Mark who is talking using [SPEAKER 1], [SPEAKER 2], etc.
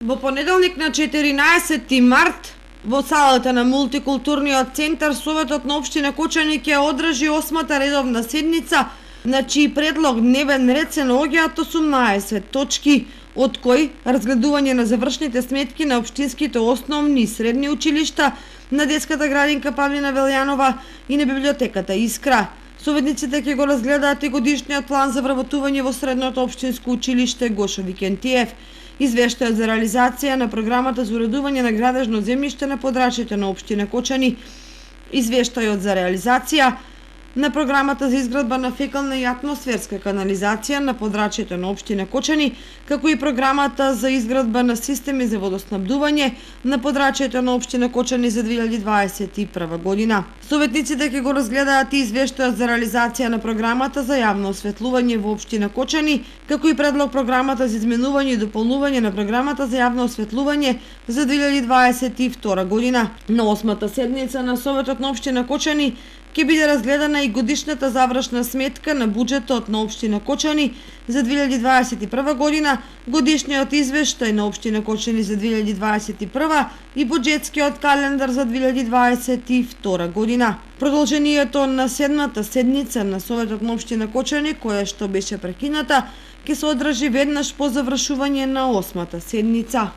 [SPEAKER 1] Во понеделник на 14 март во салата на мултикултурниот центар Советот на општина Кочани ќе одржи 8-та редовна седница, на чиј предлог дневен ред се наоѓаат 18 точки, од кои разгледување на завршните сметки на општинските основни и средни училишта, на детската градинка Павлина Велјанова и на библиотеката Искра. Советниците ќе го разгледаат и годишниот план за вработување во средното општинско училиште Гошо Викентиев, извештајот за реализација на програмата за уредување на градежно земјиште на подрачјето на општина Кочани, извештајот за реализација на програмата за изградба на фекална и атмосферска канализација на подрачјето на општина Кочани, како и програмата за изградба на системи за водоснабдување на подрачјето на општина Кочани за 2021 година. Советниците ќе го разгледаат и извештајот за реализација на програмата за јавно осветлување во општина Кочани, како и предлог програмата за изменување и дополнување на програмата за јавно осветлување за 2022 година. На 8-та седница на Советот на општина Кочани ќе биде разгледана и годишната завршна сметка на буџетот на општина Кочани за 2021 година, годишниот извештај на општина Кочани за 2021 и буџетскиот календар за 2022 година. Продолжението на 7-та седница на Советот на општина Кочани, која што беше прекината, ќе се одржи веднаш по завршување на 8-та седница.